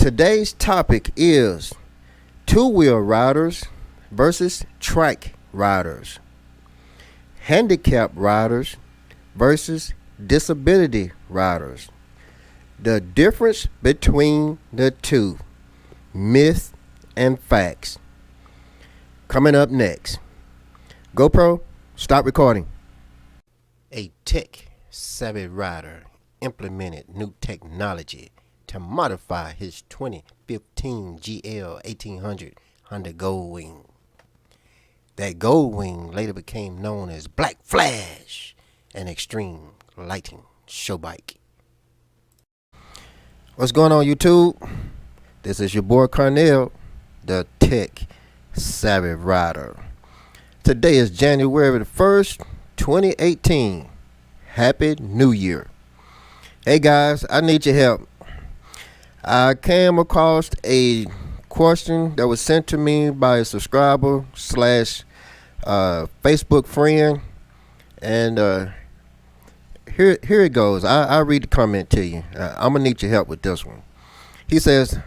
Today's topic is two-wheel riders versus trike riders, handicap riders versus disability riders, the difference between the two, myth and facts. Coming up next. GoPro, stop recording. A tech-savvy rider implemented new technology to modify his 2015 GL 1800 Honda Goldwing. That Goldwing later became known as Black Flash, an extreme lighting show bike. What's going on, YouTube? This is your boy Carnell, the tech-savvy rider. Today is January the 1st, 2018. Happy New Year. Hey guys, I need your help. I came across a question that was sent to me by a subscriber / Facebook friend, and here it goes. I'll read the comment to you. I'm gonna need your help with this one. He says,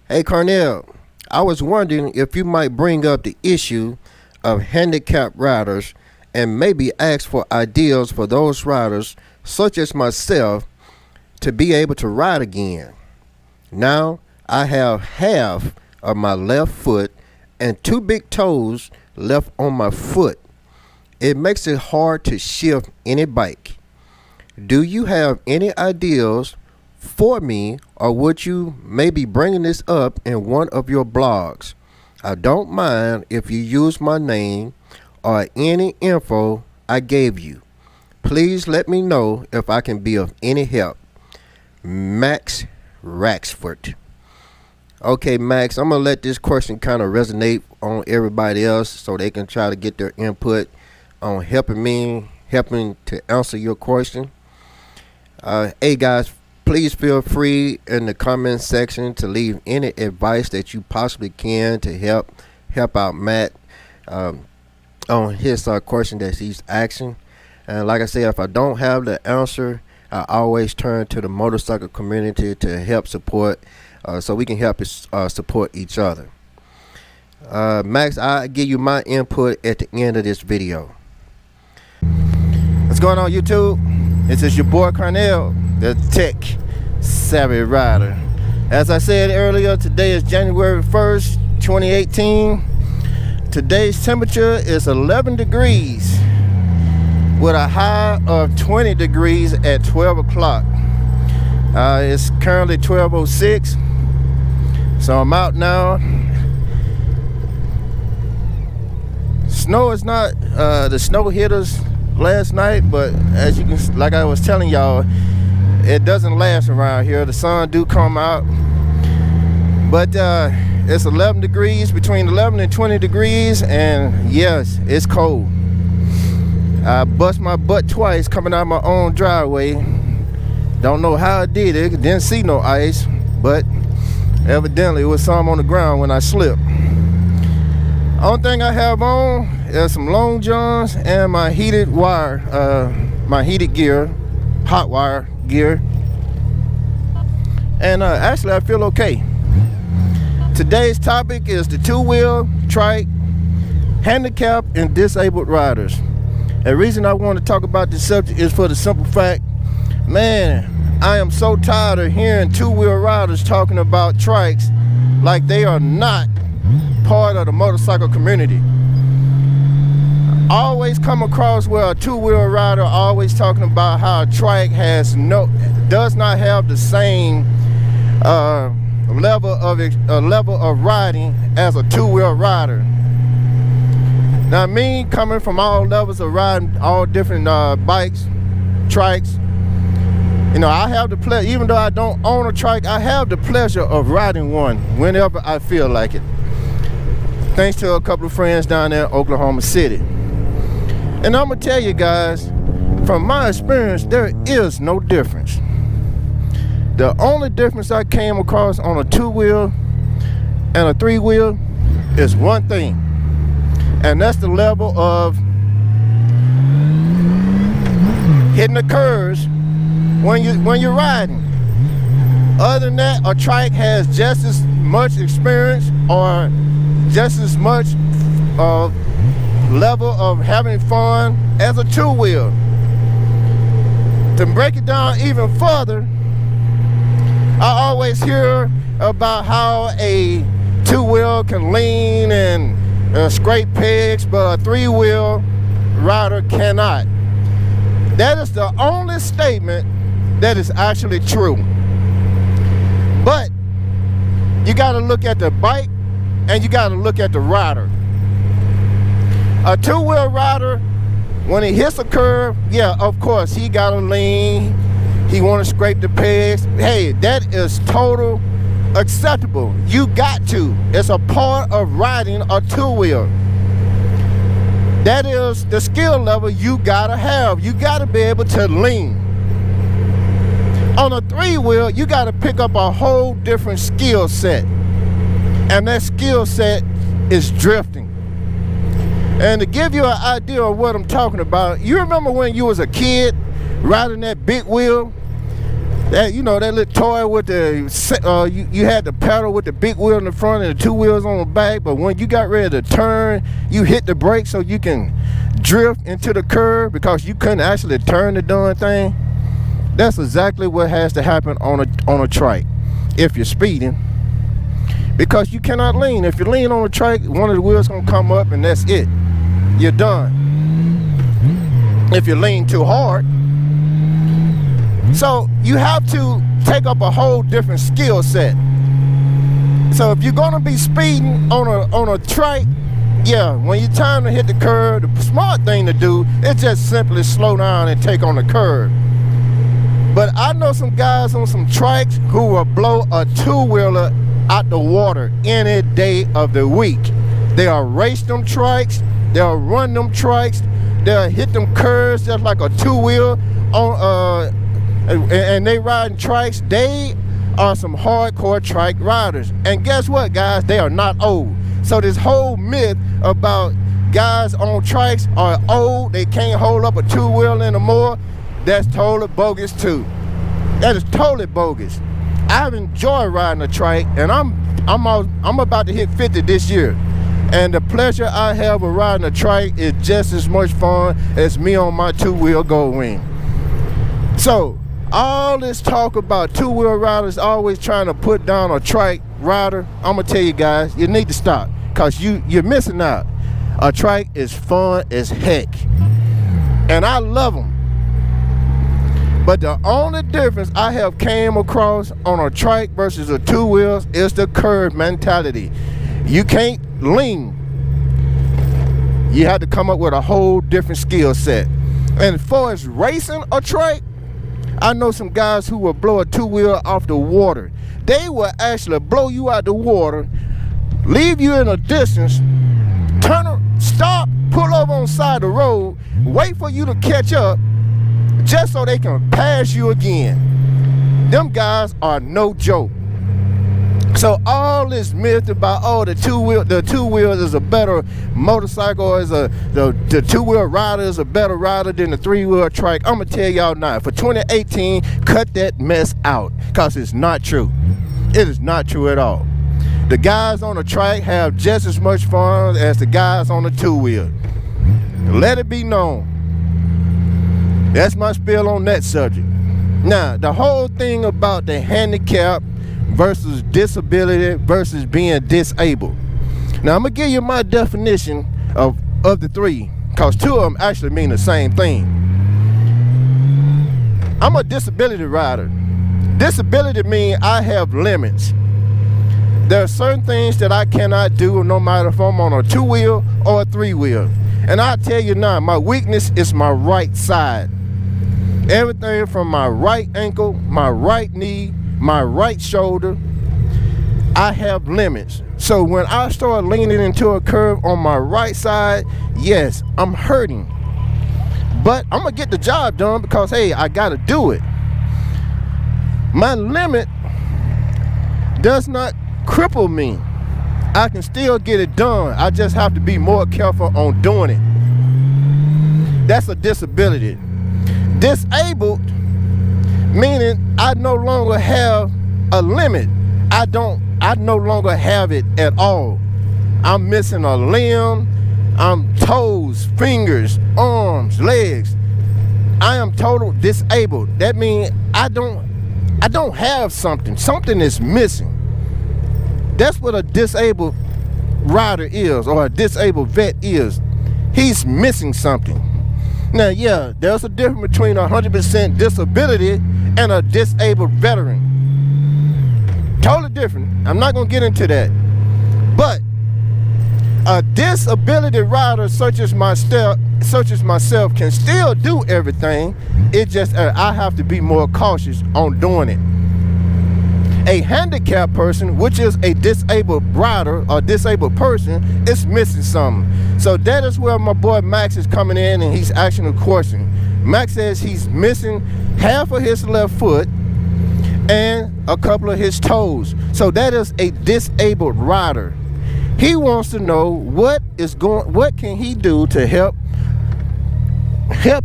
"Hey Carnell, I was wondering if you might bring up the issue of handicapped riders and maybe ask for ideas for those riders, such as myself, to be able to ride again. Now I have half of my left foot and 2 big toes left on my foot. It makes it hard to shift any bike. Do you have any ideas for me, or would you maybe bringing this up in one of your blogs? I don't mind if you use my name or any info I gave you. Please let me know if I can be of any help. Max Raxford." Okay, Max, I'm gonna let this question kind of resonate on everybody else so they can try to get their input on helping to answer your question. Hey guys, please feel free in the comment section to leave any advice that you possibly can to help out Matt on his question that he's asking. And like I said, if I don't have the answer, I always turn to the motorcycle community to help support, so we can help support each other. Max, I'll give you my input at the end of this video. What's going on, YouTube? This is your boy Carnell, the tech-savvy rider. As I said earlier, today is January 1st, 2018. Today's temperature is 11 degrees. With a high of 20 degrees at 12 o'clock. It's currently 12:06, so I'm out now. Snow is not, the snow hit us last night, but as you can, like I was telling y'all, it doesn't last around here. The sun do come out, but it's 11 degrees, between 11 and 20 degrees, and yes, it's cold. I bust my butt twice coming out my own driveway. Don't know how I did it. Didn't see no ice, but evidently it was some on the ground when I slipped. Only thing I have on is some long johns and my heated wire, my heated gear, hot wire gear. And actually I feel okay. Today's topic is the two-wheel, trike, handicap, and disabled riders. The reason I want to talk about this subject is for the simple fact, man, I am so tired of hearing two-wheel riders talking about trikes like they are not part of the motorcycle community. I always come across where a two-wheel rider always talking about how a trike does not have the same level of riding as a two-wheel rider. Now, me coming from all levels of riding, all different bikes, trikes, you know, I have the pleasure, even though I don't own a trike, I have the pleasure of riding one whenever I feel like it. Thanks to a couple of friends down there in Oklahoma City. And I'm gonna tell you guys, from my experience, there is no difference. The only difference I came across on a two-wheel and a three-wheel is one thing. And that's the level of hitting the curves when you're riding. Other than that, a trike has just as much experience or just as much level of having fun as a two-wheel. To break it down even further, I always hear about how a two-wheel can lean and scrape pegs, but a three-wheel rider cannot. That is the only statement that is actually true. But you got to look at the bike and you got to look at the rider. A two-wheel rider, when he hits a curve, yeah, of course, he got to lean. He want to scrape the pegs. Hey, that is total acceptable. You got to. It's a part of riding a two-wheel. That is the skill level you got to have. You got to be able to lean. On a three-wheel, you got to pick up a whole different skill set. And that skill set is drifting. And to give you an idea of what I'm talking about, you remember when you was a kid riding that big wheel? That, you know, that little toy with the, you had the pedal with the big wheel in the front and the two wheels on the back, but when you got ready to turn, you hit the brake so you can drift into the curve because you couldn't actually turn the darn thing. That's exactly what has to happen on a trike if you're speeding, because you cannot lean. If you lean on a trike, one of the wheels gonna come up and that's it. You're done. If you lean too hard. So you have to take up a whole different skill set. So if you're gonna be speeding on a trike, yeah, when it's time to hit the curve, the smart thing to do is just simply slow down and take on the curve. But I know some guys on some trikes who will blow a two-wheeler out the water any day of the week. They'll race them trikes, they'll run them trikes, they'll hit them curves just like a two-wheel on and they riding trikes. They are some hardcore trike riders. And guess what, guys? They are not old. So this whole myth about guys on trikes are old, they can't hold up a two-wheel anymore, that's totally bogus too. That is totally bogus. I've enjoyed riding a trike, and I'm about to hit 50 this year. And the pleasure I have of riding a trike is just as much fun as me on my two-wheel gold wing. So all this talk about two-wheel riders always trying to put down a trike rider, I'm gonna tell you guys, you need to stop, because you're missing out. A trike is fun as heck, and I love them. But the only difference I have came across on a trike versus a two-wheels is the curve mentality. You can't lean. You have to come up with a whole different skill set. And as far as racing a trike, I know some guys who will blow a two-wheel off the water. They will actually blow you out the water, leave you in a distance, stop, pull over on the side of the road, wait for you to catch up, just so they can pass you again. Them guys are no joke. So all this myth about the two-wheel is a better motorcycle, or the two-wheel rider is a better rider than the three-wheel trike, I'm gonna tell y'all now, for 2018, cut that mess out, because it's not true. It is not true at all. The guys on the trike have just as much fun as the guys on the two-wheel. Let it be known. That's my spiel on that subject. Now, the whole thing about the handicap versus disability versus being disabled. Now, I'm going to give you my definition of the three, because two of them actually mean the same thing. I'm a disability rider. Disability means I have limits. There are certain things that I cannot do, no matter if I'm on a two-wheel or a three-wheel. And I'll tell you now, my weakness is my right side. Everything from my right ankle, my right knee, my right shoulder, I have limits. So when I start leaning into a curve on my right side, yes, I'm hurting. But I'm gonna get the job done because, hey, I gotta do it. My limit does not cripple me. I can still get it done. I just have to be more careful on doing it. That's a disability. Disabled, meaning I no longer have a limit. I no longer have it at all. I'm missing a limb. I'm toes, fingers, arms, legs. I am total disabled. That means I don't have something. Something is missing. That's what a disabled rider is, or a disabled vet is. He's missing something. Now, yeah, there's a difference between 100% disability and a disabled veteran. Totally different. I'm not going to get into that. But a disability rider such as myself can still do everything. It just I have to be more cautious on doing it. A handicapped person, which is a disabled rider or disabled person, is missing something. So that is where my boy Max is coming in, and he's asking a question. Max says he's missing half of his left foot and a couple of his toes. So that is a disabled rider. He wants to know what can he do to help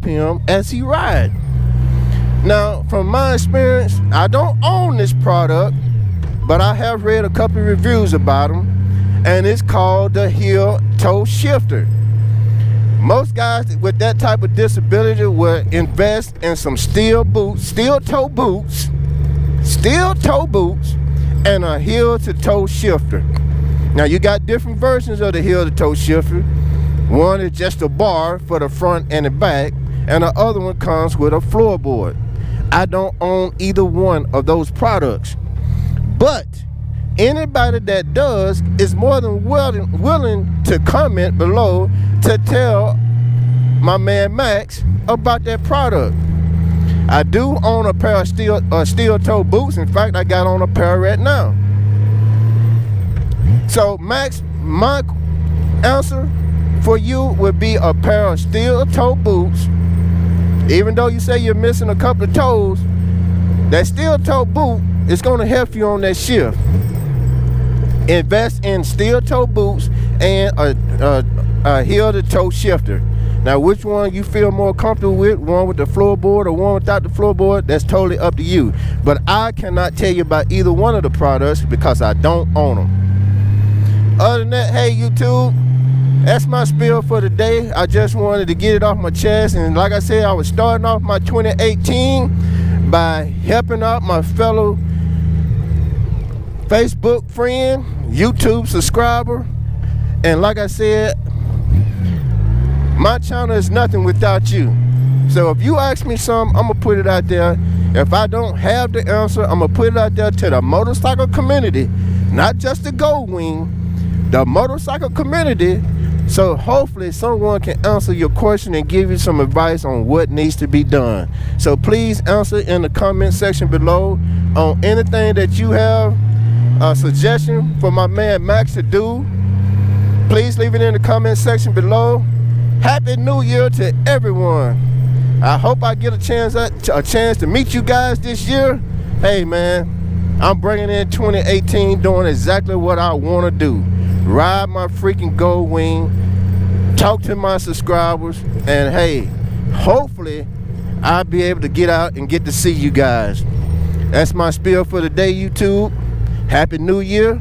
him as he rides. Now, from my experience, I don't own this product, but I have read a couple of reviews about them, and it's called the heel toe shifter. Most guys with that type of disability will invest in some steel toe boots, and a heel to toe shifter. Now, you got different versions of the heel to toe shifter. One is just a bar for the front and the back, and the other one comes with a floorboard. I don't own either one of those products, but anybody that does is more than willing to comment below to tell my man Max about that product. I do own a pair of steel toe boots. In fact, I got on a pair right now. So Max, my answer for you would be a pair of steel toe boots. Even though you say you're missing a couple of toes, that steel toe boot is going to help you on that shift. Invest in steel toe boots and a heel to toe shifter. Now, which one you feel more comfortable with, one with the floorboard or one without the floorboard, that's totally up to you. But I cannot tell you about either one of the products because I don't own them. Other than that, hey YouTube, that's my spiel for today. I just wanted to get it off my chest. And like I said, I was starting off my 2018 by helping out my fellow Facebook friend, YouTube subscriber. And like I said, my channel is nothing without you. So if you ask me something, I'm going to put it out there. If I don't have the answer, I'm going to put it out there to the motorcycle community. Not just the Gold Wing, the motorcycle community. So hopefully someone can answer your question and give you some advice on what needs to be done. So please answer in the comment section below on anything that you have a suggestion for my man Max to do. Please leave it in the comment section below. Happy New Year to everyone. I hope I get a chance to meet you guys this year. Hey man, I'm bringing in 2018 doing exactly what I want to do. Ride my freaking Gold Wing, talk to my subscribers, and hey, hopefully I'll be able to get out and get to see you guys. That's my spiel for the day, YouTube. Happy New Year.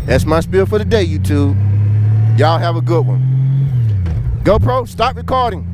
That's my spiel for the day, YouTube. Y'all have a good one. GoPro, stop recording.